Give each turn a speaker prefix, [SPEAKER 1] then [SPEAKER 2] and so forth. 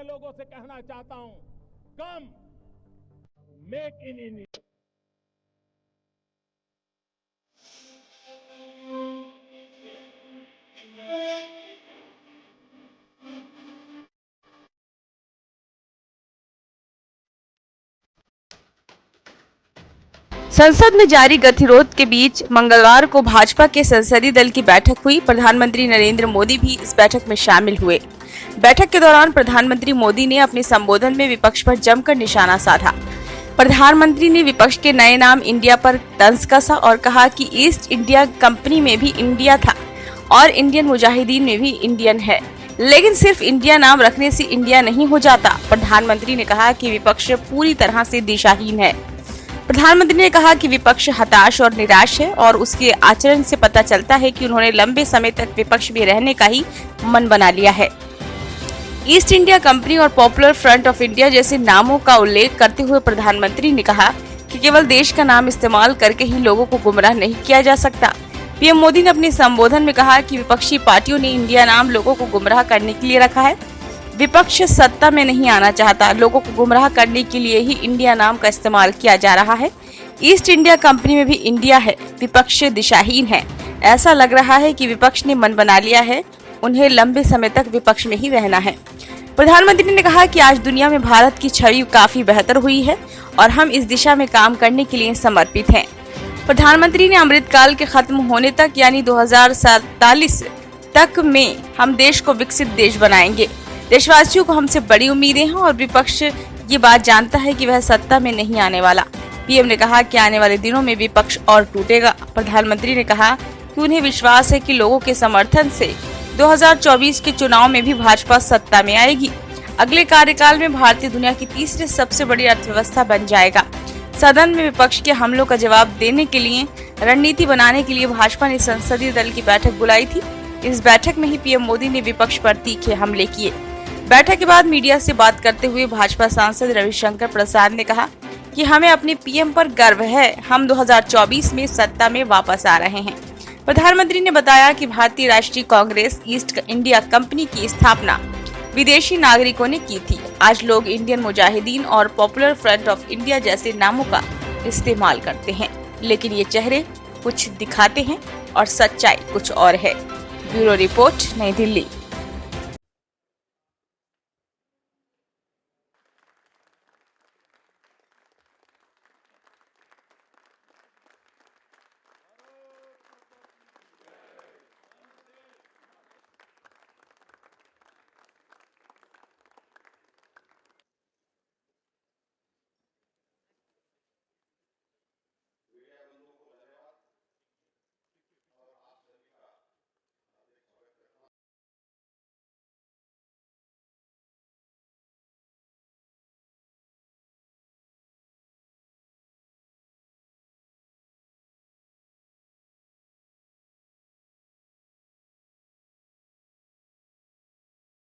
[SPEAKER 1] लोगों से कहना चाहता हूं, कम मेक इन इंडिया।
[SPEAKER 2] संसद में जारी गतिरोध के बीच मंगलवार को भाजपा के संसदीय दल की बैठक हुई। प्रधानमंत्री नरेंद्र मोदी भी इस बैठक में शामिल हुए। बैठक के दौरान प्रधानमंत्री मोदी ने अपने संबोधन में विपक्ष पर जमकर निशाना साधा। प्रधानमंत्री ने विपक्ष के नए नाम इंडिया पर तंज कसा और कहा कि ईस्ट इंडिया कंपनी में भी इंडिया था और इंडियन मुजाहिदीन में भी इंडियन है, लेकिन सिर्फ इंडिया नाम रखने से इंडिया नहीं हो जाता। प्रधानमंत्री ने कहा कि विपक्ष पूरी तरह से दिशाहीन है। प्रधानमंत्री ने कहा कि विपक्ष हताश और निराश है और उसके आचरण से पता चलता है कि उन्होंने लंबे समय तक विपक्ष में रहने का ही मन बना लिया है। ईस्ट इंडिया कंपनी और पॉपुलर फ्रंट ऑफ इंडिया जैसे नामों का उल्लेख करते हुए प्रधानमंत्री ने कहा कि केवल देश का नाम इस्तेमाल करके ही लोगों को गुमराह नहीं किया जा सकता। पीएम मोदी ने अपने संबोधन में कहा कि विपक्षी पार्टियों ने इंडिया नाम लोगों को गुमराह करने के लिए रखा है। विपक्ष सत्ता में नहीं आना चाहता, लोगों को गुमराह करने के लिए ही इंडिया नाम का इस्तेमाल किया जा रहा है। ईस्ट इंडिया कंपनी में भी इंडिया है, विपक्ष दिशाहीन है। ऐसा लग रहा है कि विपक्ष ने मन बना लिया है, उन्हें लंबे समय तक विपक्ष में ही रहना है। प्रधानमंत्री ने कहा कि आज दुनिया में भारत की छवि काफी बेहतर हुई है और हम इस दिशा में काम करने के लिए समर्पित हैं। प्रधानमंत्री ने अमृतकाल के खत्म होने तक यानी 2047 तक में हम देश को विकसित देश बनाएंगे। देशवासियों को हमसे बड़ी उम्मीदें हैं और विपक्ष ये बात जानता है कि वह सत्ता में नहीं आने वाला। पीएम ने कहा कि आने वाले दिनों में विपक्ष और टूटेगा। प्रधानमंत्री ने कहा कि उन्हें विश्वास है कि लोगों के समर्थन से 2024 के चुनाव में भी भाजपा सत्ता में आएगी। अगले कार्यकाल में भारतीय दुनिया की तीसरी सबसे बड़ी अर्थव्यवस्था बन जाएगा। सदन में विपक्ष के हमलों का जवाब देने के लिए रणनीति बनाने के लिए भाजपा ने संसदीय दल की बैठक बुलाई थी। इस बैठक में ही पीएम मोदी ने विपक्ष पर तीखे हमले किए। बैठक के बाद मीडिया से बात करते हुए भाजपा सांसद रविशंकर प्रसाद ने कहा कि हमें अपने पीएम पर गर्व है, हम 2024 में सत्ता में वापस आ रहे हैं। प्रधानमंत्री ने बताया कि भारतीय राष्ट्रीय कांग्रेस ईस्ट इंडिया कंपनी की स्थापना विदेशी नागरिकों ने की थी। आज लोग इंडियन मुजाहिदीन और पॉपुलर फ्रंट ऑफ इंडिया जैसे नामों का इस्तेमाल करते हैं, लेकिन ये चेहरे कुछ दिखाते हैं और सच्चाई कुछ और है। ब्यूरो रिपोर्ट, नई दिल्ली।